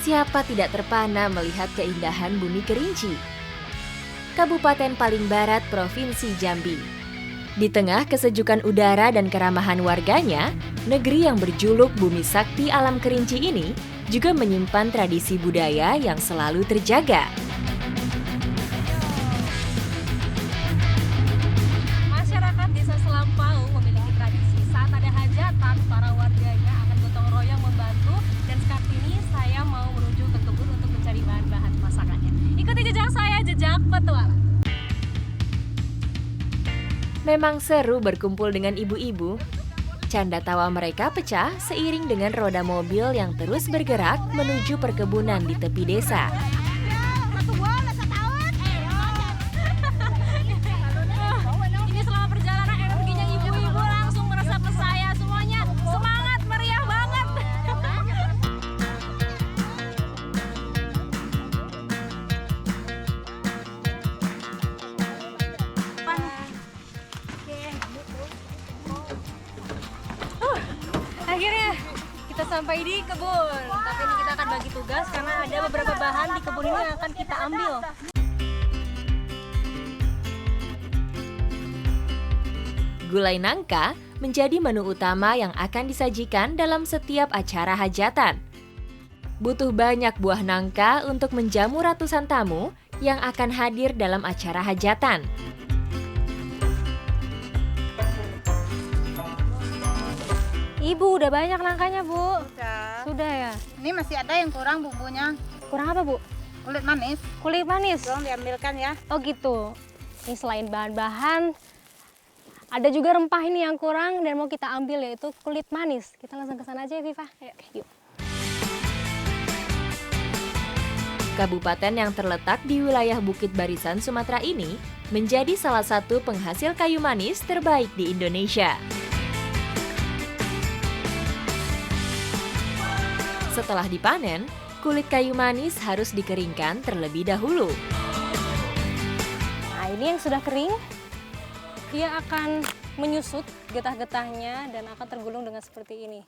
Siapa tidak terpana melihat keindahan Bumi Kerinci? Kabupaten paling barat Provinsi Jambi. Di tengah kesejukan udara dan keramahan warganya, negeri yang berjuluk Bumi Sakti Alam Kerinci ini juga menyimpan tradisi budaya yang selalu terjaga. Masyarakat Desa Selampau memiliki tradisi saat ada hajatan, para warganya akan gotong royong membantu, dan saat ini saya mau menuju ke kebun untuk mencari bahan-bahan masakannya. Ikuti jejak saya, jejak petualang. Memang seru berkumpul dengan ibu-ibu. Canda tawa mereka pecah seiring dengan roda mobil yang terus bergerak menuju perkebunan di tepi desa. Ini selama perjalanan energinya ibu-ibu langsung meresap ke saya. Semuanya semangat, meriah banget. Akhirnya kita sampai di kebun. Tapi ini kita akan bagi tugas karena ada beberapa bahan di kebun ini yang akan kita ambil. Gulai nangka menjadi menu utama yang akan disajikan dalam setiap acara hajatan. Butuh banyak buah nangka untuk menjamu ratusan tamu yang akan hadir dalam acara hajatan. Ibu, udah banyak nangkanya, Bu. Sudah. Sudah ya? Ini masih ada yang kurang bumbunya. Kurang apa, Bu? Kulit manis. Kulit manis. Tolong diambilkan ya. Oh gitu. Ini selain bahan-bahan, ada juga rempah ini yang kurang dan mau kita ambil, yaitu kulit manis. Kita langsung ke sana aja ya, Viva. Ayo, yuk. Kabupaten yang terletak di wilayah Bukit Barisan, Sumatera ini menjadi salah satu penghasil kayu manis terbaik di Indonesia. Setelah dipanen, kulit kayu manis harus dikeringkan terlebih dahulu. Nah, ini yang sudah kering, dia akan menyusut getah-getahnya dan akan tergulung dengan seperti ini.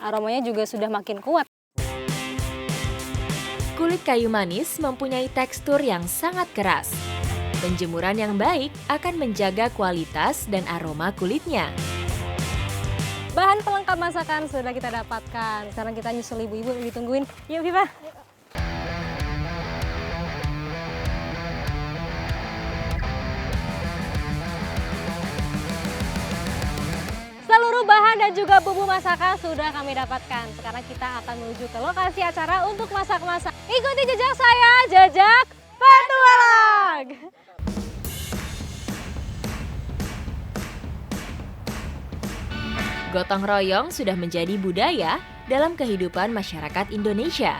Aromanya juga sudah makin kuat. Kulit kayu manis mempunyai tekstur yang sangat keras. Penjemuran yang baik akan menjaga kualitas dan aroma kulitnya. Bahan pelengkap masakan sudah kita dapatkan. Sekarang kita nyusul ibu-ibu yang ditungguin. Yuk, Viva. Seluruh bahan dan juga bumbu masakan sudah kami dapatkan. Sekarang kita akan menuju ke lokasi acara untuk masak-masak. Ikuti jejak saya, jejak petualang. Gotong royong sudah menjadi budaya dalam kehidupan masyarakat Indonesia.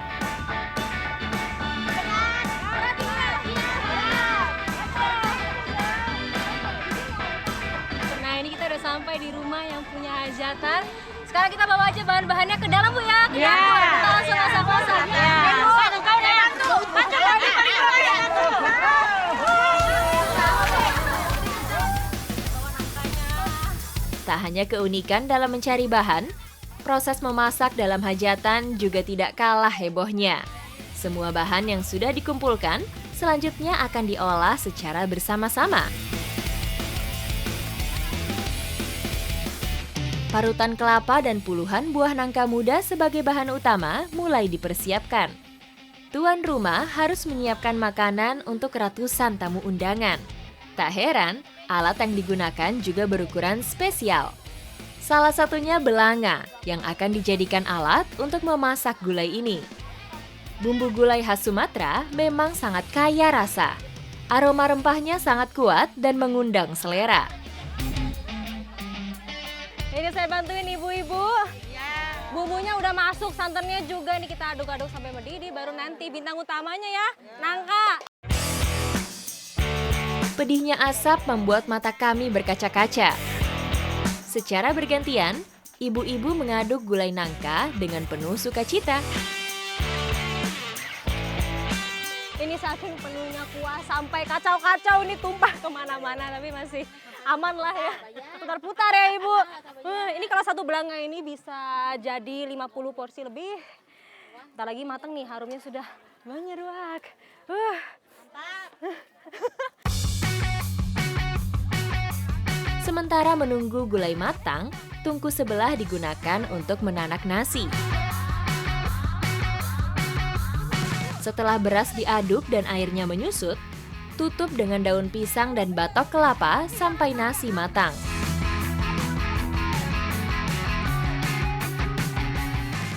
Nah, ini kita udah sampai di rumah yang punya hajatan. Sekarang kita bawa aja bahan-bahannya ke dalam, Bu ya. Ke dapur. Kita langsung masak-masak. Kau udah bantu. Tak hanya keunikan dalam mencari bahan, proses memasak dalam hajatan juga tidak kalah hebohnya. Semua bahan yang sudah dikumpulkan selanjutnya akan diolah secara bersama-sama. Parutan kelapa dan puluhan buah nangka muda sebagai bahan utama mulai dipersiapkan. Tuan rumah harus menyiapkan makanan untuk ratusan tamu undangan. Tak heran, alat yang digunakan juga berukuran spesial. Salah satunya belanga yang akan dijadikan alat untuk memasak gulai ini. Bumbu gulai khas Sumatera memang sangat kaya rasa. Aroma rempahnya sangat kuat dan mengundang selera. Ini saya bantuin ibu-ibu. Bumbunya udah masuk, santannya juga. Ini kita aduk-aduk sampai mendidih, baru nanti bintang utamanya ya, nangka. Pedihnya asap membuat mata kami berkaca-kaca. Secara bergantian, ibu-ibu mengaduk gulai nangka dengan penuh sukacita. Ini saking penuhnya kuah sampai kacau-kacau, ini tumpah kemana-mana, tapi masih aman lah ya. Putar-putar ya Ibu. Ini kalau satu belanga ini bisa jadi 50 porsi lebih. Bentar lagi matang nih, harumnya sudah menyeruak. Sementara menunggu gulai matang, tungku sebelah digunakan untuk menanak nasi. Setelah beras diaduk dan airnya menyusut, tutup dengan daun pisang dan batok kelapa sampai nasi matang.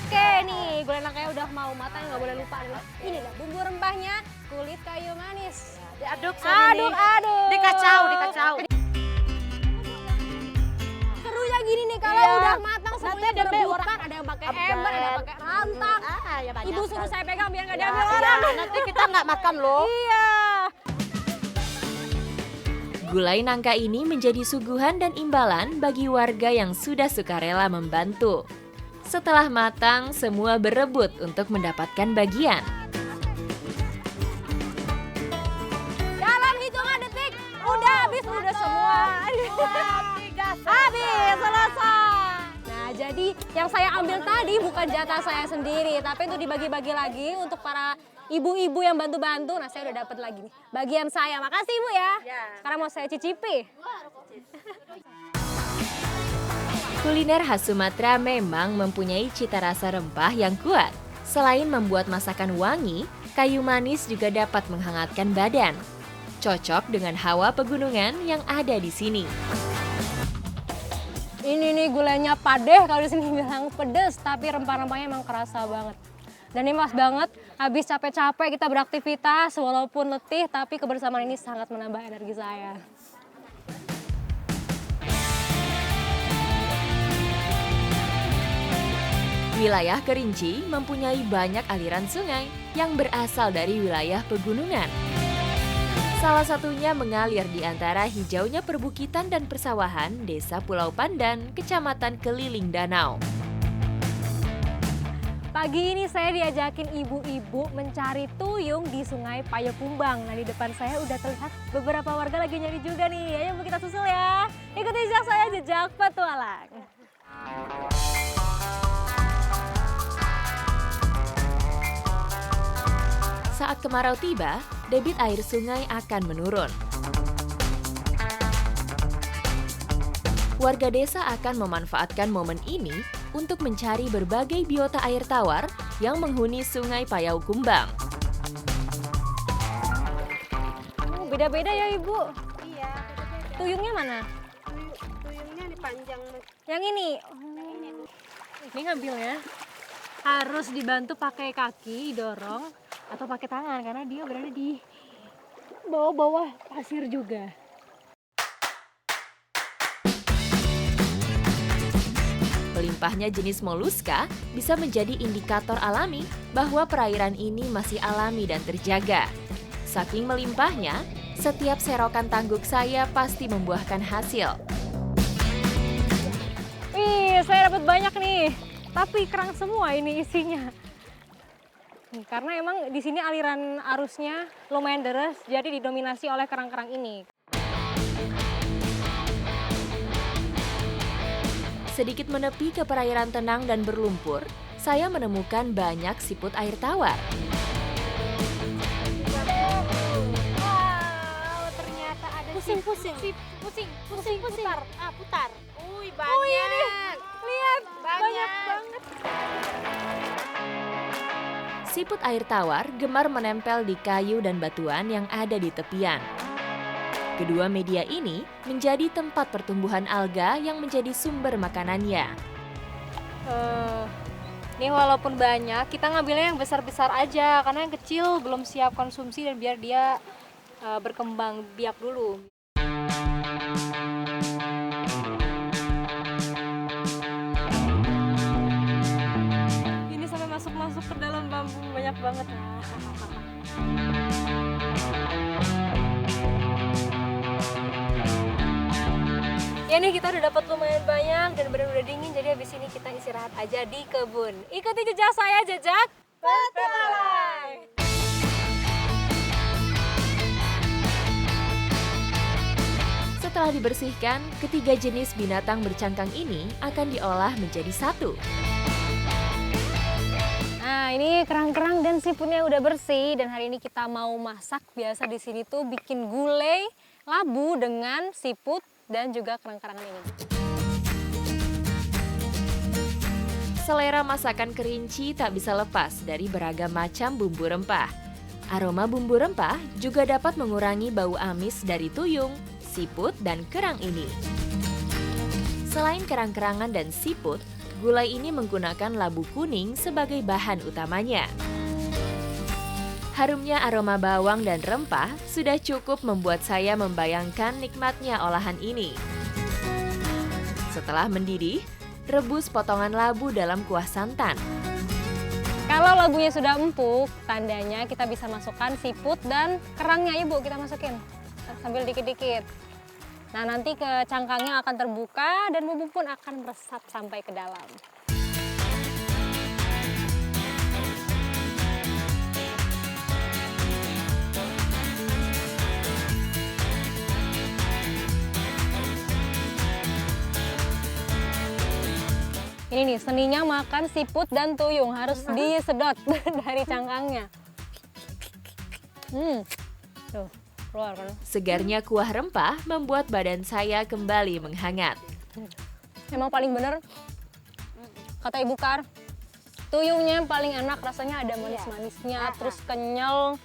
Oke nih, gulai nangkanya udah mau matang, nggak boleh lupa adalah ini dah bumbu rempahnya, kulit kayu manis. Diaduk Aduk. Dikacau. Serunya gini nih kalau udah matang semuanya berebutan, ada yang pakai ember, ada yang pakai rantang. Ya banyak. Ibu suruh saya pegang biar nggak Ya, diambil iya, orang. nanti kita nggak makan loh. Iya. Gulai nangka ini menjadi suguhan dan imbalan bagi warga yang sudah sukarela membantu. Setelah matang, semua berebut untuk mendapatkan bagian. Dalam hitungan detik, udah habis, udah semua. Habis, selesai. Nah, jadi yang saya ambil tadi bukan jatah saya sendiri, tapi itu dibagi-bagi lagi untuk para ibu-ibu yang bantu-bantu. Nah, saya udah dapat lagi nih bagian saya. Makasih Ibu ya. Sekarang mau saya cicipi. Kuliner khas Sumatera memang mempunyai cita rasa rempah yang kuat. Selain membuat masakan wangi, kayu manis juga dapat menghangatkan badan. Cocok dengan hawa pegunungan yang ada di sini. Ini nih gulainya padeh, kalau di sini bilang pedes, tapi rempah-rempahnya emang kerasa banget. Dan ini pas banget, habis capek-capek kita beraktivitas, walaupun letih, tapi kebersamaan ini sangat menambah energi saya. Wilayah Kerinci mempunyai banyak aliran sungai yang berasal dari wilayah pegunungan. Salah satunya mengalir di antara hijaunya perbukitan dan persawahan Desa Pulau Pandan, Kecamatan Keliling Danau. Pagi ini saya diajakin ibu-ibu mencari tuyung di Sungai Payakumbuh. Nah, di depan saya udah terlihat beberapa warga lagi nyari juga nih. Ayo kita susul ya. Ikuti jejak saya, jejak petualang. Saat kemarau tiba, debit air sungai akan menurun. Warga desa akan memanfaatkan momen ini untuk mencari berbagai biota air tawar yang menghuni Sungai Payakumbuh. Beda-beda ya Ibu. Iya, beda-beda. Tuyungnya mana? Tuyulnya dipanjang. Yang ini. Ini ngambilnya harus dibantu pakai kaki, dorong atau pakai tangan karena dia berada di bawah-bawah pasir juga. Melimpahnya jenis moluska bisa menjadi indikator alami bahwa perairan ini masih alami dan terjaga. Saking melimpahnya, setiap serokan tangguk saya pasti membuahkan hasil. Wih, saya dapat banyak nih. Tapi kerang semua ini isinya. Karena emang di sini aliran arusnya lumayan deras, jadi didominasi oleh kerang-kerang ini. Sedikit menepi ke perairan tenang dan berlumpur, saya menemukan banyak siput air tawar. Wow, ternyata ada pusing. Putar. Banyak. Oh ini, lihat, banyak banget. Siput air tawar gemar menempel di kayu dan batuan yang ada di tepian. Kedua media ini menjadi tempat pertumbuhan alga yang menjadi sumber makanannya. Ini walaupun banyak, kita ngambilnya yang besar-besar aja karena yang kecil belum siap konsumsi dan biar dia berkembang biak dulu. Ini sampai masuk-masuk ke dalam bambu, banyak banget. Ya nih kita udah dapat lumayan banyak dan badan udah dingin, jadi habis ini kita istirahat aja di kebun. Ikuti jejak saya, jejak petualang. Setelah dibersihkan, ketiga jenis binatang bercangkang ini akan diolah menjadi satu. Nah, Nah, ini kerang-kerang dan siputnya udah bersih dan hari ini kita mau masak. Biasa di sini tuh bikin gulai labu dengan siput dan juga kerang-kerangan ini. Selera masakan kerinci tak bisa lepas dari beragam macam bumbu rempah. Aroma bumbu rempah juga dapat mengurangi bau amis dari tuyung, siput, dan kerang ini. Selain kerang-kerangan dan siput, gulai ini menggunakan labu kuning sebagai bahan utamanya. Harumnya aroma bawang dan rempah sudah cukup membuat saya membayangkan nikmatnya olahan ini. Setelah mendidih, rebus potongan labu dalam kuah santan. Kalau labunya sudah empuk, tandanya kita bisa masukkan siput dan kerangnya, Ibu, kita masukin sambil dikit-dikit. Nah, nanti ke cangkangnya akan terbuka dan bumbu pun akan meresap sampai ke dalam. Ini nih, seninya makan siput dan tuyung, harus disedot dari cangkangnya. Tuh. Keluar kan? Segarnya kuah rempah membuat badan saya kembali menghangat. Emang paling bener, kata Ibu Kar, tuyungnya yang paling enak, rasanya ada manis-manisnya, terus kenyal.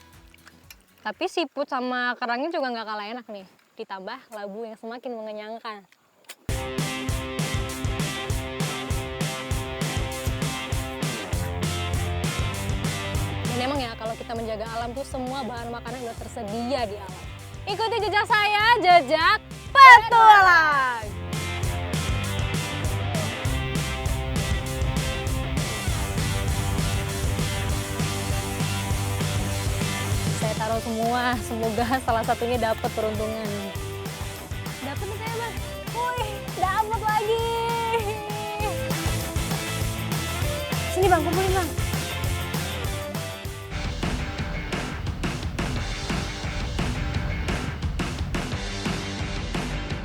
Tapi siput sama kerangnya juga nggak kalah enak nih, ditambah labu yang semakin mengenyangkan. Dan emang ya, kalau kita menjaga alam tuh semua bahan makanan udah tersedia di alam. Ikuti jejak saya, jejak petualang. Saya taruh semua, semoga salah satunya dapat peruntungan. Dapat nih saya, Bang. Wih, dapat lagi. Sini Bang, kumpulin Bang.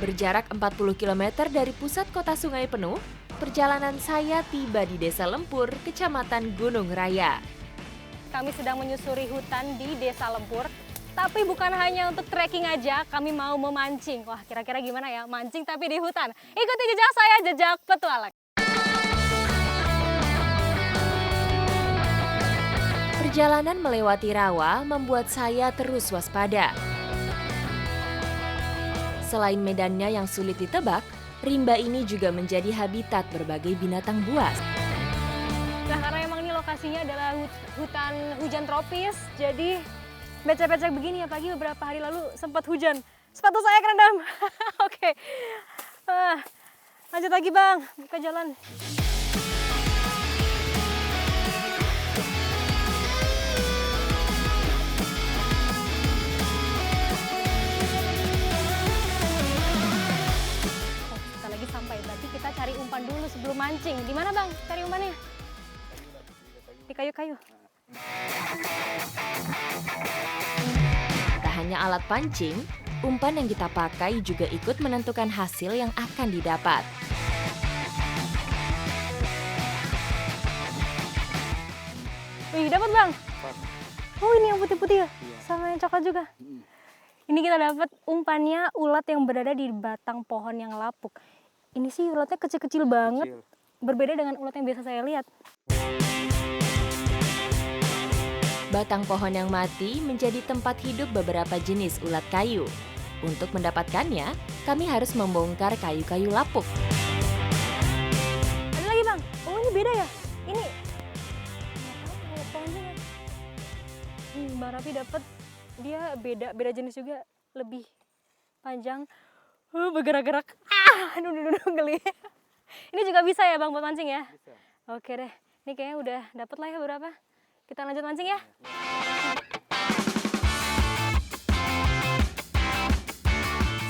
Berjarak 40 km dari pusat kota Sungai Penuh, perjalanan saya tiba di Desa Lempur, Kecamatan Gunung Raya. Kami sedang menyusuri hutan di Desa Lempur, tapi bukan hanya untuk trekking aja, kami mau memancing. Wah, kira-kira gimana ya, mancing tapi di hutan. Ikuti jejak saya, jejak petualang. Perjalanan melewati rawa membuat saya terus waspada. Selain medannya yang sulit ditebak, rimba ini juga menjadi habitat berbagai binatang buas. Nah, karena emang ini lokasinya adalah hutan hujan tropis, jadi becek-becek begini, apalagi beberapa hari lalu sempat hujan. Sepatu saya kerendam. Oke. Lanjut lagi Bang, buka jalan. Berarti kita cari umpan dulu sebelum mancing. Di mana Bang cari umpannya? Di kayu-kayu. Tak hanya alat pancing, umpan yang kita pakai juga ikut menentukan hasil yang akan didapat. Wih, dapat Bang. Oh, ini yang putih-putih ya? Sama yang coklat juga. Ini kita dapat umpannya ulat yang berada di batang pohon yang lapuk. Ini sih ulatnya kecil-kecil banget, berbeda dengan ulat yang biasa saya lihat. Batang pohon yang mati menjadi tempat hidup beberapa jenis ulat kayu. Untuk mendapatkannya, kami harus membongkar kayu-kayu lapuk. Ada lagi Bang, oh ini beda ya? Ini Bang Raffi dapat, dia beda jenis juga, lebih panjang. Bergerak-gerak. Aduh, geli. Ini juga bisa ya Bang buat mancing ya? Bisa. Oke deh. Ini kayaknya udah dapet lah ya beberapa. Kita lanjut mancing ya.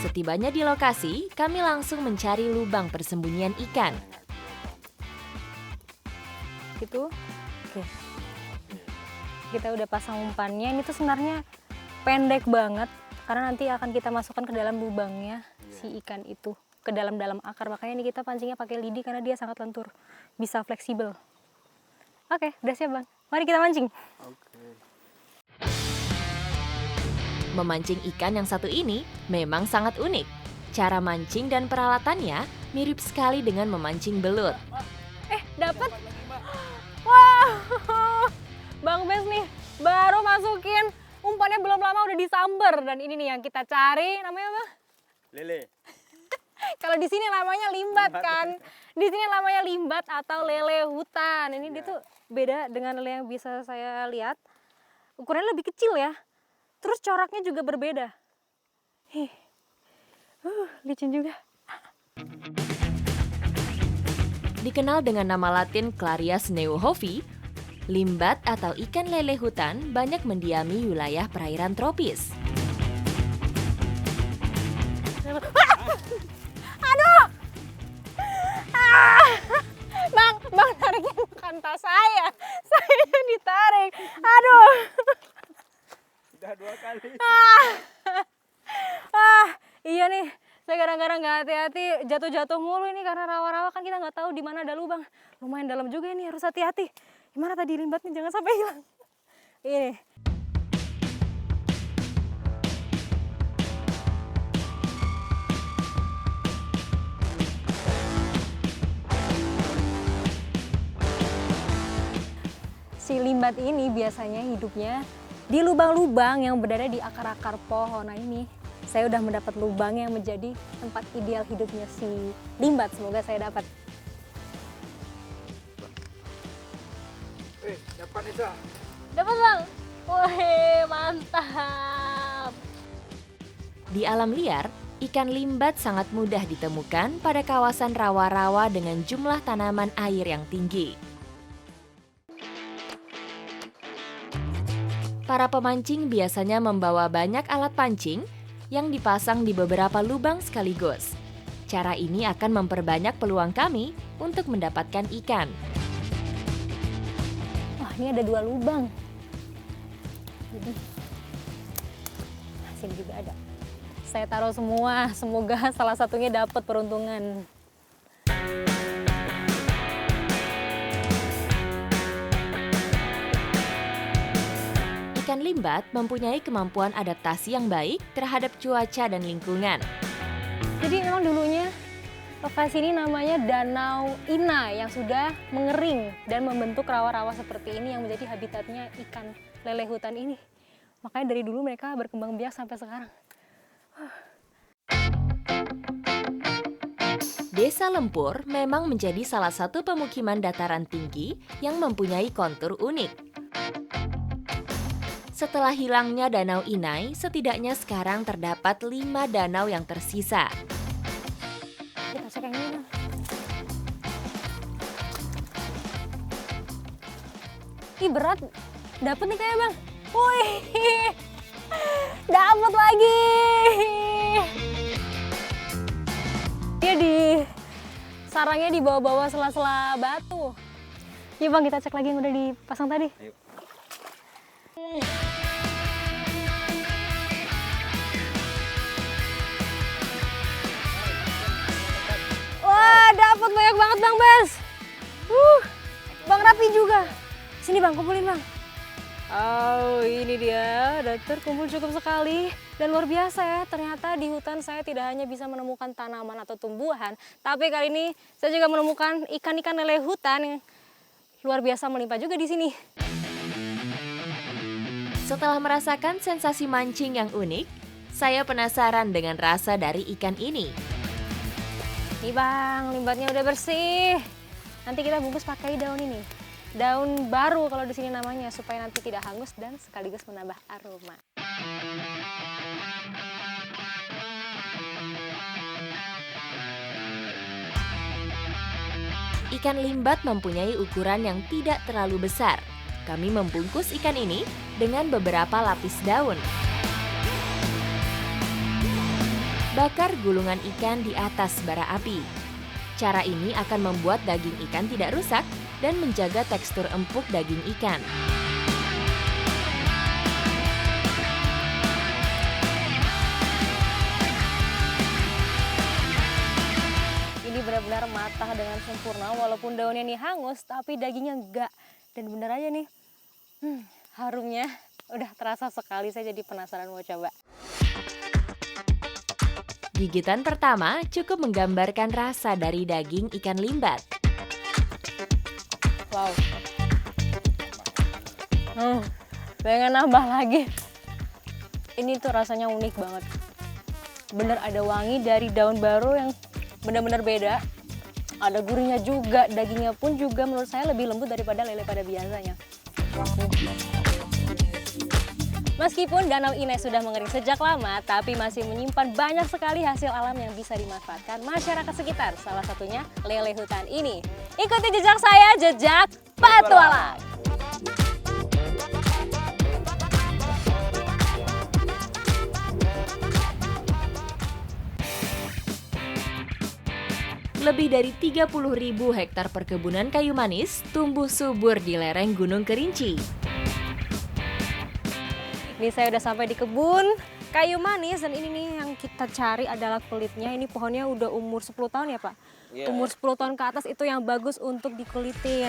Setibanya di lokasi, kami langsung mencari lubang persembunyian ikan. Gitu. Oke. Kita udah pasang umpannya. Ini tuh sebenarnya pendek banget. Karena nanti akan kita masukkan ke dalam lubangnya si ikan itu, ke dalam akar. Makanya ini kita pancingnya pakai lidi karena dia sangat lentur, bisa fleksibel. Oke, udah siap Bang. Mari kita mancing. Memancing ikan yang satu ini memang sangat unik. Cara mancing dan peralatannya mirip sekali dengan memancing belut. Dapat. Wah, Bang Bes nih baru masukin umpannya belum lama udah disamber, dan ini nih yang kita cari, namanya apa? Lele. Kalau di sini namanya limbat kan. Di sini namanya limbat atau lele hutan. Ini dia tuh beda dengan lele yang bisa saya lihat. Ukurannya lebih kecil ya. Terus coraknya juga berbeda. Licin juga. Dikenal dengan nama latin Clarias neuhofi, limbat atau ikan lele hutan banyak mendiami wilayah perairan tropis. Aduh! Bang tariknya bukan tas saya. Saya ditarik. Aduh! Udah 2 kali. Iya nih. Saya gara-gara nggak hati-hati jatuh-jatuh mulu ini karena rawa-rawa kan kita nggak tahu di mana ada lubang. Lumayan dalam juga ini, harus hati-hati. Gimana tadi limbatnya jangan sampai hilang. Ini. Si limbat ini biasanya hidupnya di lubang-lubang yang berada di akar-akar pohon. Nah ini saya udah mendapat lubang yang menjadi tempat ideal hidupnya si limbat. Semoga saya dapat. Dapat Nisa. Dapat Bang. Wah, mantap. Di alam liar, ikan limbat sangat mudah ditemukan pada kawasan rawa-rawa dengan jumlah tanaman air yang tinggi. Para pemancing biasanya membawa banyak alat pancing yang dipasang di beberapa lubang sekaligus. Cara ini akan memperbanyak peluang kami untuk mendapatkan ikan. Wah, ini ada 2 lubang. Jadi, sini juga ada. Saya taruh semua, semoga salah satunya dapat peruntungan. Ikan limbat mempunyai kemampuan adaptasi yang baik terhadap cuaca dan lingkungan. Jadi memang dulunya lokasi ini namanya Danau Ina yang sudah mengering dan membentuk rawa-rawa seperti ini yang menjadi habitatnya ikan lele hutan ini. Makanya dari dulu mereka berkembang biak sampai sekarang. Desa Lempur memang menjadi salah satu pemukiman dataran tinggi yang mempunyai kontur unik. Setelah hilangnya Danau Inai, setidaknya sekarang terdapat 5 danau yang tersisa. Kita cek yang ini, Bang. Ih, berat. Dapat nih kayaknya, Bang. Wih, dapat lagi. Dia di sarangnya di bawah-bawah sela-sela batu. Yuk Bang, kita cek lagi yang udah dipasang tadi. Ayo. Wah, dapat banyak banget Bang Bes. Bang Rapi juga. Sini Bang, kumpulin Bang. Oh, ini dia. Udah terkumpul cukup sekali. Dan luar biasa ya, ternyata di hutan saya tidak hanya bisa menemukan tanaman atau tumbuhan, tapi kali ini saya juga menemukan ikan-ikan lele hutan yang luar biasa melimpah juga di sini. Setelah merasakan sensasi mancing yang unik, saya penasaran dengan rasa dari ikan ini. Nih Bang, limbatnya udah bersih. Nanti kita bungkus pakai daun ini. Daun baru kalau di sini namanya, supaya nanti tidak hangus dan sekaligus menambah aroma. Ikan limbat mempunyai ukuran yang tidak terlalu besar. Kami membungkus ikan ini dengan beberapa lapis daun. Bakar gulungan ikan di atas bara api. Cara ini akan membuat daging ikan tidak rusak dan menjaga tekstur empuk daging ikan. Ini benar-benar matang dengan sempurna, walaupun daunnya ini hangus, tapi dagingnya enggak. Dan bener aja nih, Harumnya udah terasa sekali, saya jadi penasaran mau coba. Gigitan pertama cukup menggambarkan rasa dari daging ikan limbat. Wow. Pengen nambah lagi. Ini tuh rasanya unik banget. Bener ada wangi dari daun baru yang benar-benar beda. Ada gurihnya juga, dagingnya pun juga menurut saya lebih lembut daripada lele pada biasanya. Meskipun Danau Inai sudah mengering sejak lama, tapi masih menyimpan banyak sekali hasil alam yang bisa dimanfaatkan masyarakat sekitar. Salah satunya lele hutan ini. Ikuti jejak saya, jejak petualang. Lebih dari 30.000 hektar perkebunan kayu manis tumbuh subur di lereng Gunung Kerinci. Ini saya udah sampai di kebun kayu manis dan ini nih yang kita cari adalah kulitnya. Ini pohonnya udah umur 10 tahun ya Pak? Umur 10 tahun ke atas itu yang bagus untuk dikulitin.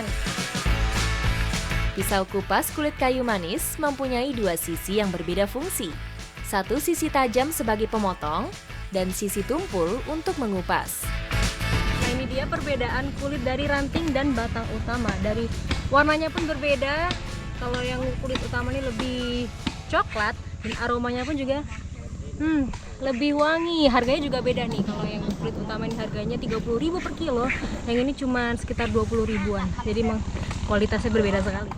Pisau kupas kulit kayu manis mempunyai dua sisi yang berbeda fungsi. Satu sisi tajam sebagai pemotong dan sisi tumpul untuk mengupas. Nah ini dia perbedaan kulit dari ranting dan batang utama. Dari warnanya pun berbeda. Kalau yang kulit utama ini lebih coklat dan aromanya pun juga lebih wangi. Harganya juga beda nih. Kalau yang kulit utama ini harganya 30.000 per kilo, yang ini cuma sekitar 20 ribuan. Jadi memang kualitasnya berbeda sekali.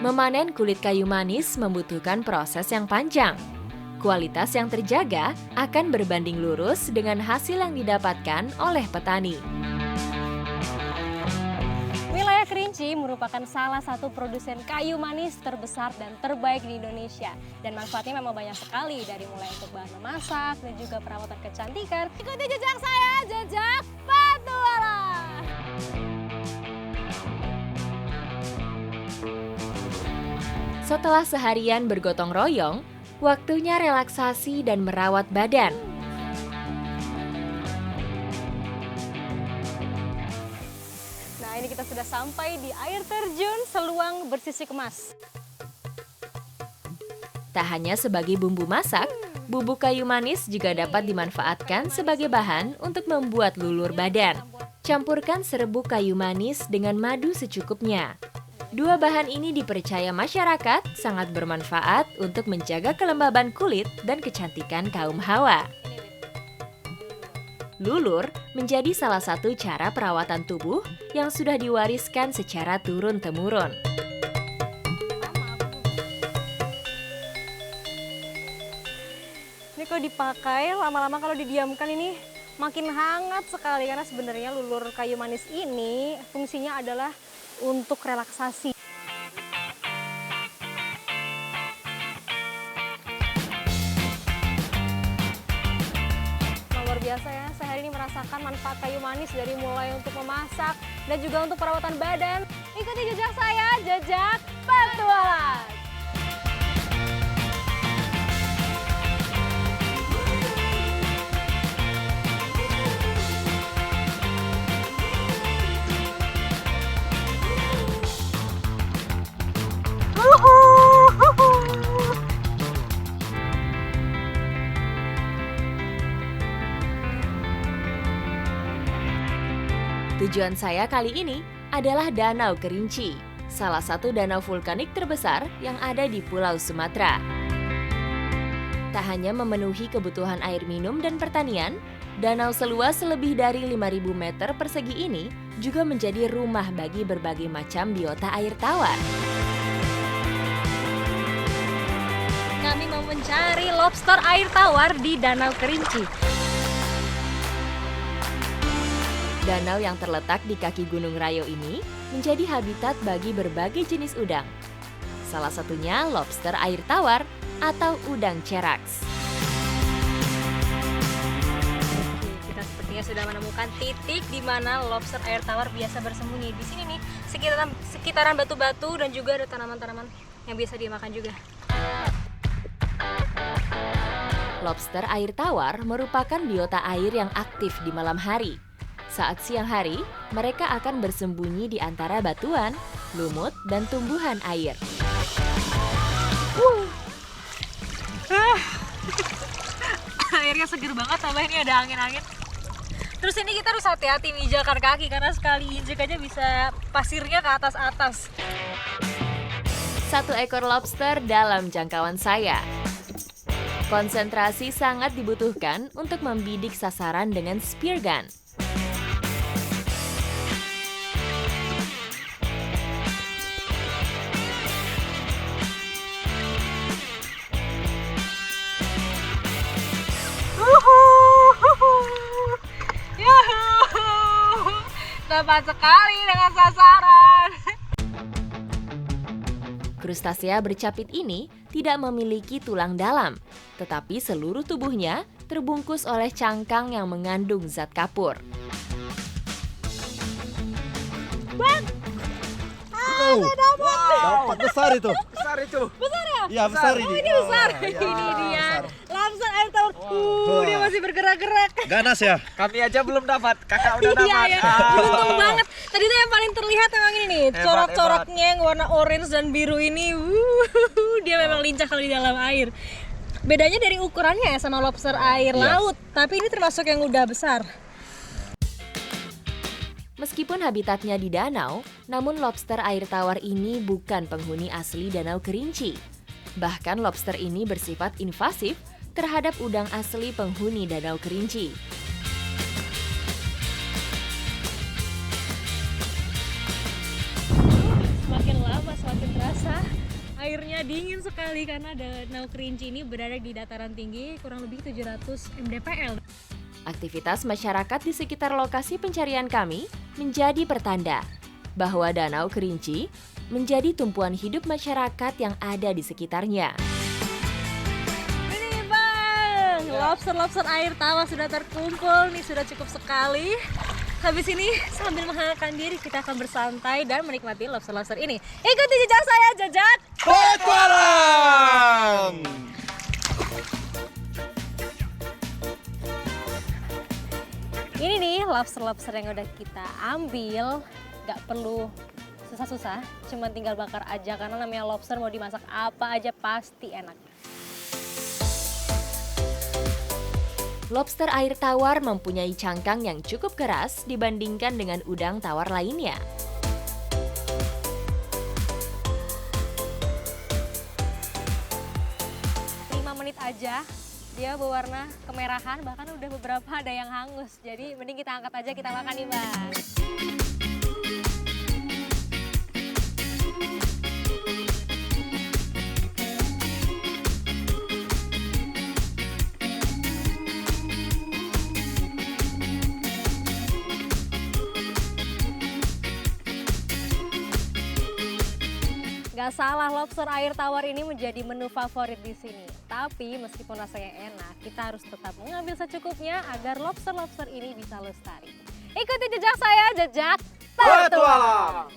Memanen kulit kayu manis membutuhkan proses yang panjang. Kualitas yang terjaga akan berbanding lurus dengan hasil yang didapatkan oleh petani. Wilayah Kerinci merupakan salah satu produsen kayu manis terbesar dan terbaik di Indonesia. Dan manfaatnya memang banyak sekali, dari mulai untuk bahan memasak dan juga perawatan kecantikan. Ikuti jejak saya, jejak petualang. Setelah seharian bergotong royong, waktunya relaksasi dan merawat badan. Nah ini kita sudah sampai di air terjun Seluang Bersisi Kemas. Tak hanya sebagai bumbu masak, bubuk kayu manis juga dapat dimanfaatkan sebagai bahan untuk membuat lulur badan. Campurkan serbuk kayu manis dengan madu secukupnya. Dua bahan ini dipercaya masyarakat sangat bermanfaat untuk menjaga kelembaban kulit dan kecantikan kaum hawa. Lulur menjadi salah satu cara perawatan tubuh yang sudah diwariskan secara turun-temurun. Ini kalau dipakai lama-lama kalau didiamkan ini makin hangat sekali, karena sebenarnya lulur kayu manis ini fungsinya adalah untuk relaksasi. Luar biasa ya, saya hari ini merasakan manfaat kayu manis dari mulai untuk memasak dan juga untuk perawatan badan. Ikuti jejak saya, jejak petualang. Tujuan saya kali ini adalah Danau Kerinci, salah satu danau vulkanik terbesar yang ada di Pulau Sumatera. Tak hanya memenuhi kebutuhan air minum dan pertanian, danau seluas lebih dari 5.000 meter persegi ini juga menjadi rumah bagi berbagai macam biota air tawar. Kami mau mencari lobster air tawar di Danau Kerinci. Danau yang terletak di kaki Gunung Rayo ini menjadi habitat bagi berbagai jenis udang. Salah satunya lobster air tawar atau udang ceraks. Kita sepertinya sudah menemukan titik di mana lobster air tawar biasa bersembunyi. Di sini nih, sekitaran batu-batu dan juga ada tanaman-tanaman yang biasa dimakan juga. Lobster air tawar merupakan biota air yang aktif di malam hari. Saat siang hari, mereka akan bersembunyi di antara batuan lumut, dan tumbuhan air. Airnya seger banget, tambah ini ada angin-angin. Terus ini kita harus hati-hati mijakan kaki karena sekali injek aja bisa pasirnya ke atas-atas. 1 ekor lobster dalam jangkauan saya. Konsentrasi sangat dibutuhkan untuk membidik sasaran dengan spear gun. Tepat sekali dengan sasaran. Krustasea bercapit ini tidak memiliki tulang dalam, tetapi seluruh tubuhnya terbungkus oleh cangkang yang mengandung zat kapur. Dapat besar itu. Besar itu. Iya, besar ini. Ini besar. Iya, Ini dia. besar. Lobster air tawar. Dia masih bergerak-gerak. Ganas ya? Kami aja belum dapat. Kakak udah dapat. Iya ya, beruntung banget. Tadi tuh yang paling terlihat emang ini nih, Hebat, corak-coraknya yang warna orange dan biru ini. Dia memang lincah kalau di dalam air. Bedanya dari ukurannya ya sama lobster air Iya. laut, tapi ini termasuk yang udah besar. Meskipun habitatnya di danau, namun lobster air tawar ini bukan penghuni asli Danau Kerinci. Bahkan lobster ini bersifat invasif terhadap udang asli penghuni Danau Kerinci. Semakin lama semakin terasa airnya dingin sekali karena Danau Kerinci ini berada di dataran tinggi kurang lebih 700 mdpl. Aktivitas masyarakat di sekitar lokasi pencarian kami menjadi pertanda bahwa Danau Kerinci menjadi tumpuan hidup masyarakat yang ada di sekitarnya. Ini bang, lobster-lobster air tawar sudah terkumpul nih, sudah cukup sekali. Habis ini sambil menghangatkan diri kita akan bersantai dan menikmati lobster-lobster ini. Ikuti jejak saya, jejak Petualang! Ini nih lobster-lobster yang udah kita ambil, nggak perlu susah-susah, cuma tinggal bakar aja karena namanya lobster mau dimasak apa aja pasti enak. Lobster air tawar mempunyai cangkang yang cukup keras dibandingkan dengan udang tawar lainnya. Menit aja dia berwarna kemerahan, bahkan udah beberapa ada yang hangus, jadi mending kita angkat aja, kita makan nih bang. Gak salah, lobster air tawar ini menjadi menu favorit di sini. Tapi meskipun rasanya enak, kita harus tetap mengambil secukupnya agar lobster-lobster ini bisa lestari. Ikuti jejak saya, jejak Petualang!